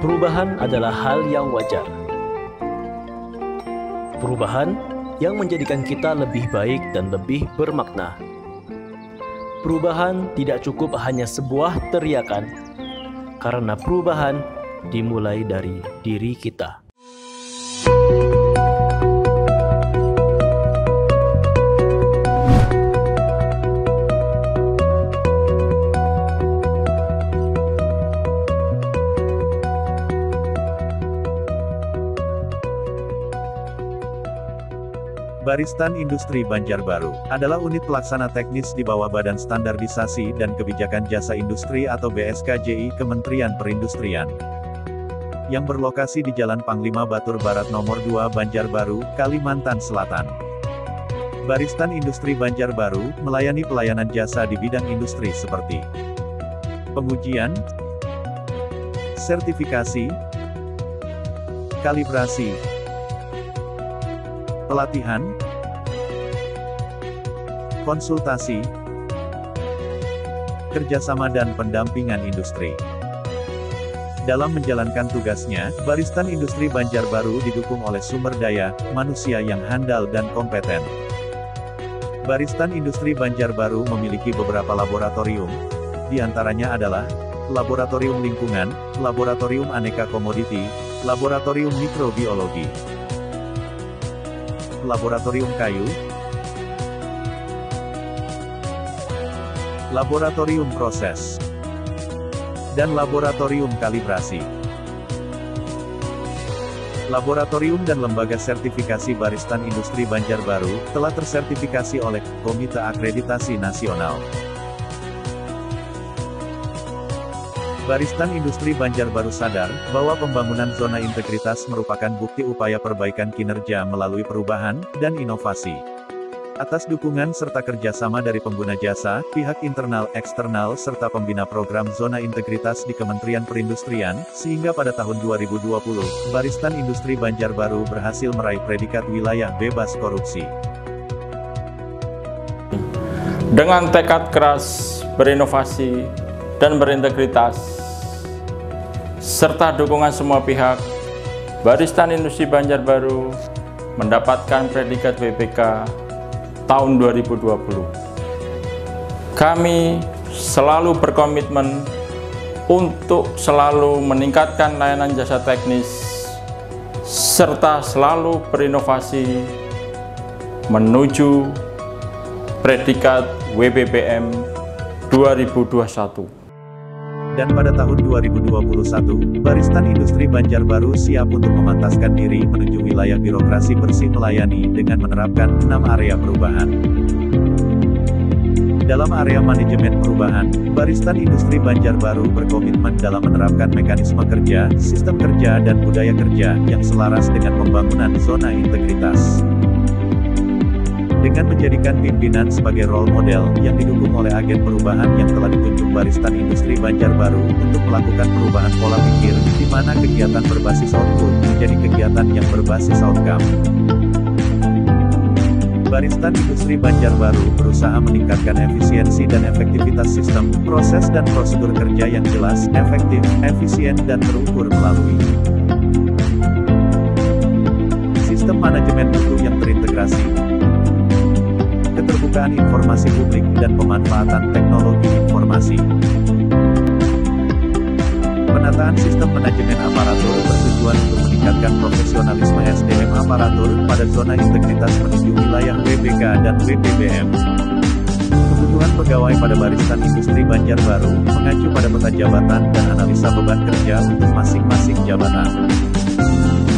Perubahan adalah hal yang wajar. Perubahan yang menjadikan kita lebih baik dan lebih bermakna. Perubahan tidak cukup hanya sebuah teriakan, karena perubahan dimulai dari diri kita. Baristan Industri Banjarbaru adalah unit pelaksana teknis di bawah Badan Standarisasi dan Kebijakan Jasa Industri atau BSKJI Kementerian Perindustrian, yang berlokasi di Jalan Panglima Batur Barat Nomor 2 Banjarbaru, Kalimantan Selatan. Baristan Industri Banjarbaru melayani pelayanan jasa di bidang industri seperti pengujian, sertifikasi, kalibrasi, pelatihan, konsultasi, kerjasama dan pendampingan industri. Dalam menjalankan tugasnya, Baristan Industri Banjarbaru didukung oleh sumber daya manusia yang handal dan kompeten. Baristan Industri Banjarbaru memiliki beberapa laboratorium, di antaranya adalah Laboratorium Lingkungan, Laboratorium Aneka Komoditi, Laboratorium Mikrobiologi, Laboratorium Kayu, Laboratorium Proses, dan Laboratorium Kalibrasi. Laboratorium dan lembaga sertifikasi Baristan Industri Banjarbaru telah tersertifikasi oleh Komite Akreditasi Nasional. Baristan Industri Banjarbaru sadar bahwa pembangunan zona integritas merupakan bukti upaya perbaikan kinerja melalui perubahan dan inovasi. Atas dukungan serta kerjasama dari pengguna jasa, pihak internal, eksternal, serta pembina program zona integritas di Kementerian Perindustrian, sehingga pada tahun 2020, Baristan Industri Banjarbaru berhasil meraih predikat wilayah bebas korupsi. Dengan tekad keras, berinovasi, dan berintegritas, serta dukungan semua pihak, Baristan Industri Banjarbaru mendapatkan predikat WBK tahun 2020. Kami selalu berkomitmen untuk selalu meningkatkan layanan jasa teknis, serta selalu berinovasi menuju predikat WBPM 2021. Dan pada tahun 2021, Baristan Industri Banjarbaru siap untuk memantaskan diri menuju wilayah birokrasi bersih melayani dengan menerapkan 6 area perubahan. Dalam area manajemen perubahan, Baristan Industri Banjarbaru berkomitmen dalam menerapkan mekanisme kerja, sistem kerja dan budaya kerja yang selaras dengan pembangunan zona integritas. Dengan menjadikan pimpinan sebagai role model yang didukung oleh agen perubahan yang telah ditunjuk Baristan Industri Banjarbaru untuk melakukan perubahan pola pikir, di mana kegiatan berbasis output menjadi kegiatan yang berbasis outcome. Baristan Industri Banjarbaru berusaha meningkatkan efisiensi dan efektivitas sistem, proses dan prosedur kerja yang jelas, efektif, efisien dan terukur melalui sistem manajemen mutu yang terintegrasi, keterbukaan informasi publik, dan pemanfaatan teknologi informasi. Penataan sistem manajemen aparatur bertujuan untuk meningkatkan profesionalisme SDM aparatur pada zona integritas menuju wilayah WBK dan WPBM. Kebutuhan pegawai pada Baristan Industri Banjarbaru mengacu pada peta jabatan dan analisa beban kerja untuk masing-masing jabatan.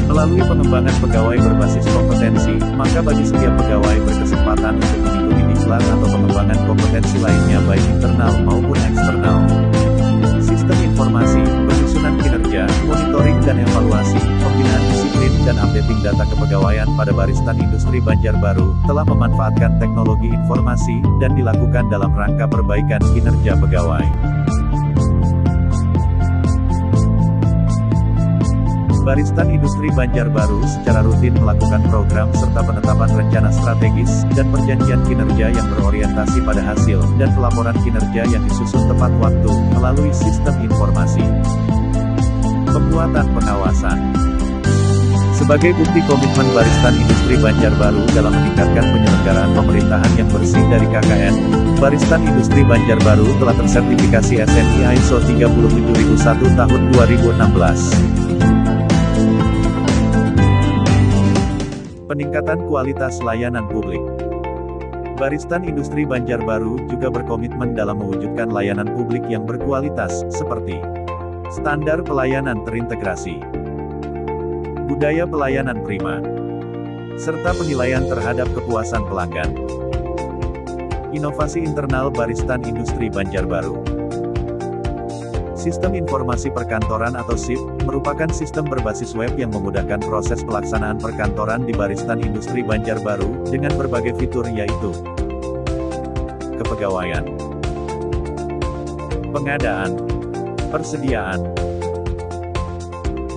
Melalui pengembangan pegawai berbasis kompetensi, maka bagi setiap pegawai berkesempatan untuk mengikuti diklat atau pengembangan kompetensi lainnya baik internal maupun eksternal. Sistem informasi, penyusunan kinerja, monitoring dan evaluasi, pembinaan disiplin dan updating data kepegawaian pada Baristan Industri Banjarbaru telah memanfaatkan teknologi informasi dan dilakukan dalam rangka perbaikan kinerja pegawai. Baristan Industri Banjarbaru secara rutin melakukan program serta penetapan rencana strategis dan perjanjian kinerja yang berorientasi pada hasil dan pelaporan kinerja yang disusun tepat waktu melalui sistem informasi. Penguatan Sebagai bukti komitmen Baristan Industri Banjarbaru dalam meningkatkan penyelenggaraan pemerintahan yang bersih dari KKN, Baristan Industri Banjarbaru telah tersertifikasi SNI ISO 37001 tahun 2016. Peningkatan kualitas layanan publik. Baristan Industri Banjarbaru juga berkomitmen dalam mewujudkan layanan publik yang berkualitas, seperti standar pelayanan terintegrasi, budaya pelayanan prima, serta penilaian terhadap kepuasan pelanggan. Inovasi internal Baristan Industri Banjarbaru. Sistem Informasi Perkantoran atau SIP, merupakan sistem berbasis web yang memudahkan proses pelaksanaan perkantoran di Baristan Industri Banjarbaru, dengan berbagai fitur yaitu kepegawaian, pengadaan, persediaan,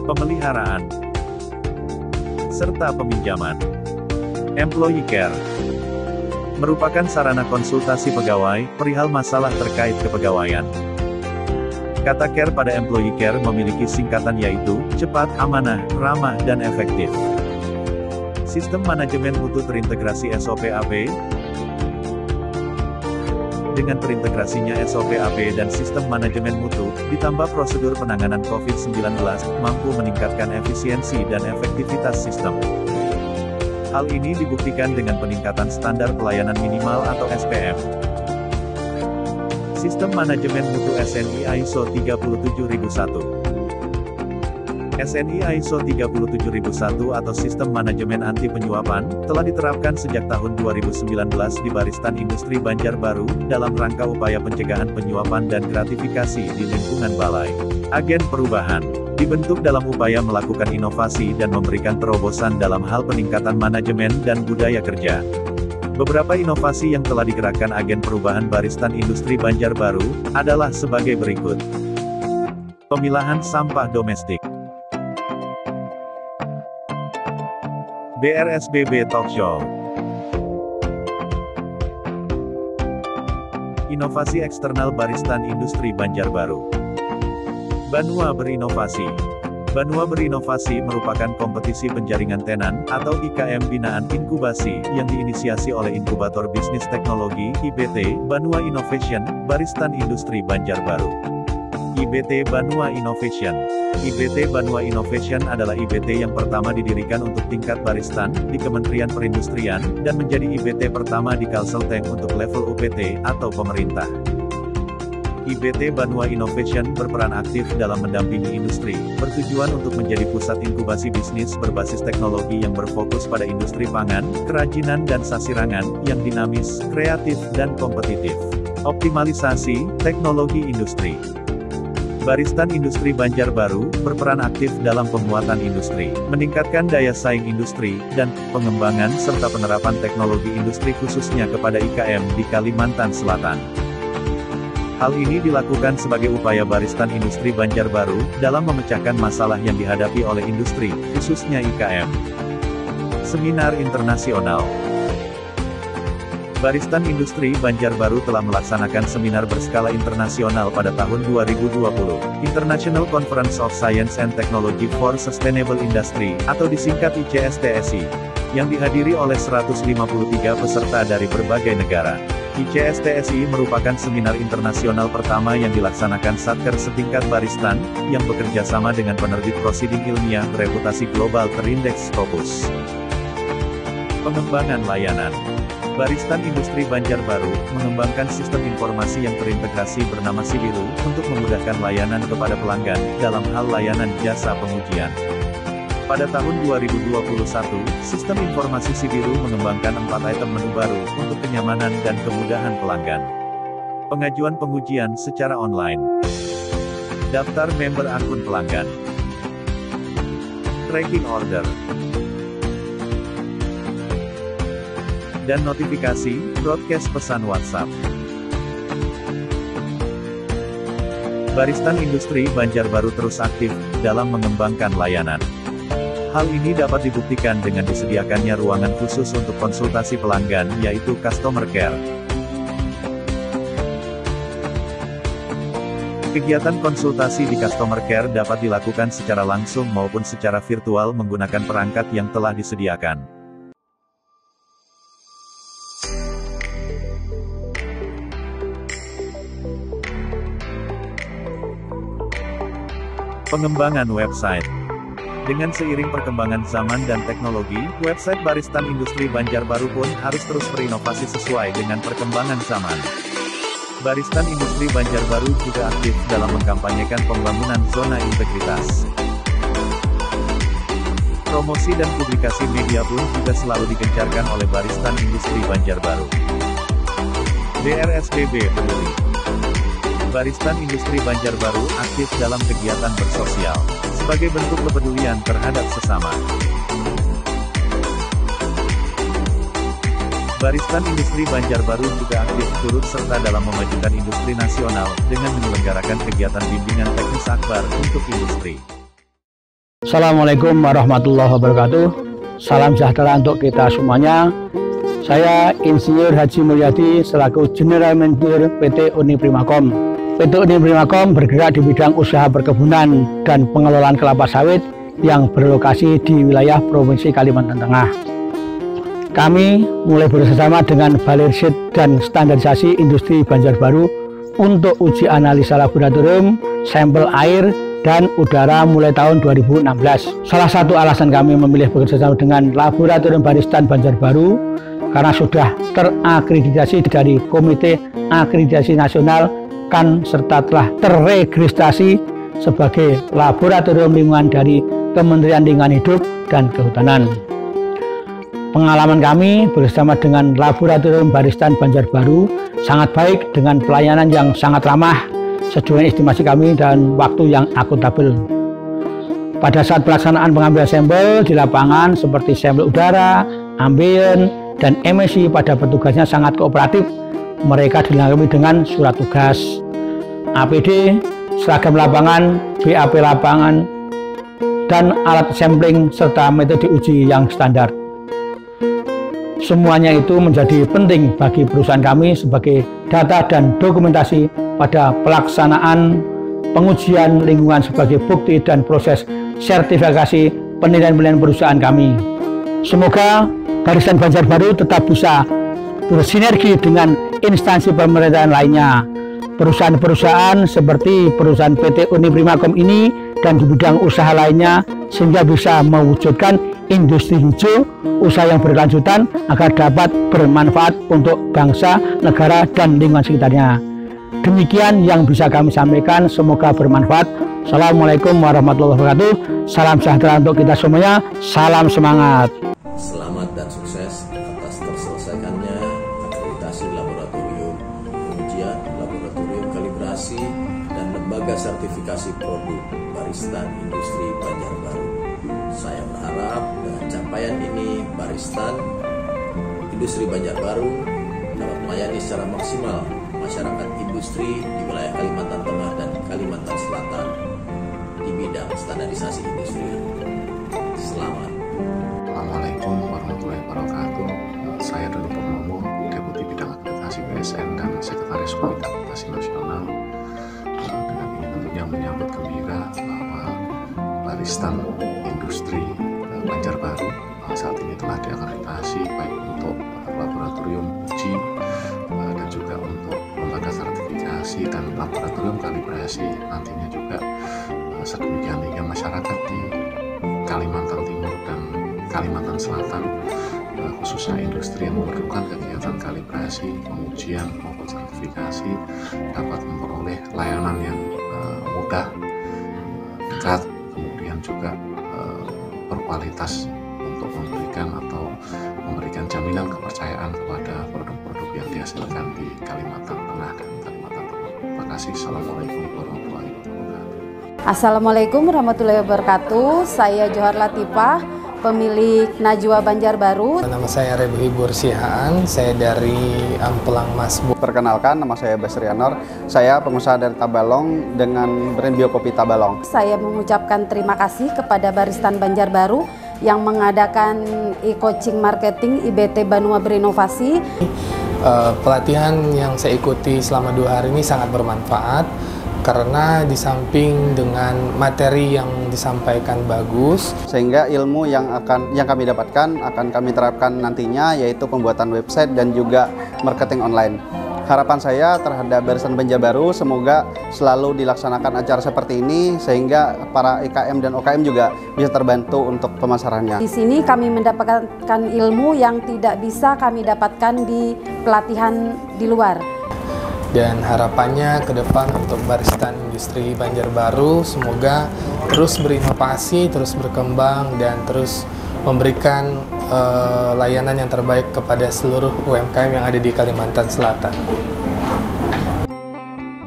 pemeliharaan, serta peminjaman. Employee Care merupakan sarana konsultasi pegawai, perihal masalah terkait kepegawaian. Kata care pada Employee Care memiliki singkatan yaitu, cepat, amanah, ramah, dan efektif. Sistem Manajemen Mutu terintegrasi SOP/AP. Dengan terintegrasinya SOP/AP dan Sistem Manajemen Mutu, ditambah prosedur penanganan COVID-19, mampu meningkatkan efisiensi dan efektivitas sistem. Hal ini dibuktikan dengan peningkatan standar pelayanan minimal atau SPM. Sistem Manajemen Mutu SNI ISO 37001. SNI ISO 37001 atau Sistem Manajemen Anti Penyuapan, telah diterapkan sejak tahun 2019 di Baristan Industri Banjarbaru, dalam rangka upaya pencegahan penyuapan dan gratifikasi di lingkungan balai. Agen perubahan dibentuk dalam upaya melakukan inovasi dan memberikan terobosan dalam hal peningkatan manajemen dan budaya kerja. Beberapa inovasi yang telah digerakkan agen perubahan Baristan Industri Banjarbaru, adalah sebagai berikut. Pemilahan sampah domestik. BRSBB Talkshow. Inovasi eksternal Baristan Industri Banjarbaru. Banua Berinovasi. Banua Berinovasi merupakan kompetisi penjaringan tenan, atau IKM binaan inkubasi, yang diinisiasi oleh Inkubator Bisnis Teknologi, IBT, Banua Innovation, Baristan Industri Banjarbaru. IBT Banua Innovation. IBT Banua Innovation adalah IBT yang pertama didirikan untuk tingkat Baristan, di Kementerian Perindustrian, dan menjadi IBT pertama di Kalselteng untuk level UPT, atau pemerintah. IBT Banua Innovation berperan aktif dalam mendampingi industri, bertujuan untuk menjadi pusat inkubasi bisnis berbasis teknologi yang berfokus pada industri pangan, kerajinan dan sasirangan, yang dinamis, kreatif, dan kompetitif. Optimalisasi teknologi industri. Baristan Industri Banjarbaru berperan aktif dalam penguatan industri, meningkatkan daya saing industri, dan pengembangan serta penerapan teknologi industri khususnya kepada IKM di Kalimantan Selatan. Hal ini dilakukan sebagai upaya Baristan Industri Banjarbaru dalam memecahkan masalah yang dihadapi oleh industri, khususnya IKM. Seminar Internasional. Baristan Industri Banjarbaru telah melaksanakan seminar berskala internasional pada tahun 2020, International Conference of Science and Technology for Sustainable Industry, atau disingkat ICSTSI, yang dihadiri oleh 153 peserta dari berbagai negara. ICSTSI merupakan seminar internasional pertama yang dilaksanakan Satker setingkat Baristan, yang bekerja sama dengan penerbit prosiding ilmiah bereputasi global terindeks Scopus. Pengembangan layanan. Baristan Industri Banjarbaru mengembangkan sistem informasi yang terintegrasi bernama Sibiru untuk memudahkan layanan kepada pelanggan dalam hal layanan jasa pengujian. Pada tahun 2021, sistem informasi Sibiru mengembangkan 4 item menu baru untuk kenyamanan dan kemudahan pelanggan. Pengajuan pengujian secara online. Daftar member akun pelanggan. Tracking order. Dan notifikasi, broadcast pesan WhatsApp. Baristan Industri Banjarbaru terus aktif dalam mengembangkan layanan. Hal ini dapat dibuktikan dengan disediakannya ruangan khusus untuk konsultasi pelanggan, yaitu Customer Care. Kegiatan konsultasi di customer care dapat dilakukan secara langsung maupun secara virtual menggunakan perangkat yang telah disediakan. Pengembangan website. Dengan seiring perkembangan zaman dan teknologi, website Baristan Industri Banjarbaru pun harus terus berinovasi sesuai dengan perkembangan zaman. Baristan Industri Banjarbaru juga aktif dalam mengkampanyekan pembangunan zona integritas. Promosi dan publikasi media pun juga selalu digencarkan oleh Baristan Industri Banjarbaru. BRSBB peduli. Baristan Industri Banjarbaru aktif dalam kegiatan bersosial, sebagai bentuk kepedulian terhadap sesama. Baristan Industri Banjarbaru juga aktif turut serta dalam memajukan industri nasional, dengan menyelenggarakan kegiatan bimbingan teknis akbar untuk industri. Assalamualaikum warahmatullahi wabarakatuh. Salam sejahtera untuk kita semuanya. Saya Insinyur Haji Mulyadi selaku General Manager PT Uniprimakom. PT Uniprimakom bergerak di bidang usaha perkebunan dan pengelolaan kelapa sawit yang berlokasi di wilayah Provinsi Kalimantan Tengah. Kami mulai bekerjasama dengan Balai Riset dan Standarisasi Industri Banjarbaru untuk uji analisa laboratorium, sampel air, dan udara mulai tahun 2016. Salah satu alasan kami memilih bekerjasama dengan Laboratorium Baristan Banjarbaru karena sudah terakreditasi dari Komite Akreditasi Nasional KAN serta telah terregistrasi sebagai Laboratorium Lingkungan dari Kementerian Lingkungan Hidup dan Kehutanan. Pengalaman kami bersama dengan Laboratorium Baristan Banjarbaru sangat baik dengan pelayanan yang sangat ramah sesuai estimasi kami dan waktu yang akuntabel. Pada saat pelaksanaan pengambilan sampel di lapangan seperti sampel udara, ambien, dan emisi pada petugasnya sangat kooperatif. Mereka dilengkapi dengan surat tugas, APD, seragam lapangan, BAP lapangan, dan alat sampling serta metode uji yang standar. Semuanya itu menjadi penting bagi perusahaan kami sebagai data dan dokumentasi pada pelaksanaan pengujian lingkungan sebagai bukti dan proses sertifikasi penilaian perusahaan kami. Semoga Baristan Banjarbaru tetap bisa bersinergi dengan instansi pemerintahan lainnya. Perusahaan-perusahaan seperti perusahaan PT Uniprimakom ini dan di bidang usaha lainnya sehingga bisa mewujudkan industri hijau, usaha yang berkelanjutan agar dapat bermanfaat untuk bangsa, negara, dan lingkungan sekitarnya. Demikian yang bisa kami sampaikan, semoga bermanfaat. Assalamualaikum warahmatullahi wabarakatuh. Salam sejahtera untuk kita semuanya. Salam semangat. Selamat dan sukses atas terselesaikannya akreditasi laboratorium pengujian, laboratorium kalibrasi, dan lembaga sertifikasi produk Baristan Industri Banjarbaru. Saya berharap dengan capaian ini Baristan Industri Banjarbaru dapat melayani secara maksimal masyarakat industri di wilayah Kalimantan Tengah dan Kalimantan Selatan di bidang standarisasi industri. Selamat. Assalamualaikum warahmatullahi wabarakatuh. Saya Doni Purnomo, Deputi Bidang Akreditasi BSN dan Sekretaris Komite Akreditasi Nasional. Dengan ini tentunya menyambut gembira bahwa Baristan Industri Banjarbaru saat ini telah diakreditasi baik untuk laboratorium uji dan juga untuk lembaga sertifikasi dan laboratorium kalibrasi. Nantinya juga sedemikian hingga masyarakat di Kalimantan Timur dan Kalimantan Selatan, khususnya industri yang memerlukan kegiatan kalibrasi, pengujian maupun sertifikasi, dapat memperoleh layanan yang mudah, dekat, kemudian juga berkualitas untuk memberikan jaminan kepercayaan kepada produk-produk yang dihasilkan di Kalimantan Tengah dan Kalimantan Timur. Terima kasih. Assalamualaikum warahmatullahi wabarakatuh. Assalamualaikum warahmatullahi wabarakatuh. Saya Johar Latifah, pemilik Najwa Banjarbaru. Nama saya Rebu Hibur Sihaan, saya dari Ampelang Masbu. Perkenalkan, nama saya Basrianor, saya pengusaha dari Tabalong dengan brand Biokopi Tabalong. Saya mengucapkan terima kasih kepada Baristan Banjarbaru yang mengadakan e-coaching marketing IBT Banua Berinovasi. Pelatihan yang saya ikuti selama 2 hari ini sangat bermanfaat. karena di samping dengan materi yang disampaikan bagus, sehingga ilmu yang kami dapatkan akan kami terapkan nantinya, yaitu pembuatan website dan juga marketing online. Harapan saya terhadap Barisan Banjarbaru semoga selalu dilaksanakan acara seperti ini sehingga para IKM dan OKM juga bisa terbantu untuk pemasarannya. Di sini kami mendapatkan ilmu yang tidak bisa kami dapatkan di pelatihan di luar. Dan harapannya ke depan untuk Barisan Industri Banjarbaru semoga terus berinovasi, terus berkembang, dan terus memberikan layanan yang terbaik kepada seluruh UMKM yang ada di Kalimantan Selatan.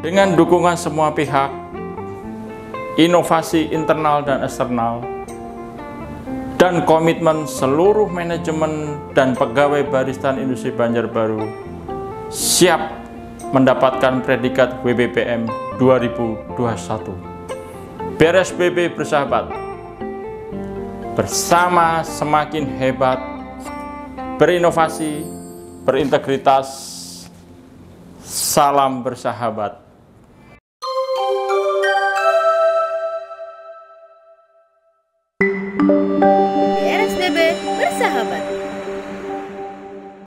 Dengan dukungan semua pihak, inovasi internal dan eksternal, dan komitmen seluruh manajemen dan pegawai Barisan Industri Banjarbaru siap mendapatkan predikat WBPM 2021. BRSBB bersahabat, bersama semakin hebat, berinovasi, berintegritas. Salam bersahabat. BRSBB bersahabat.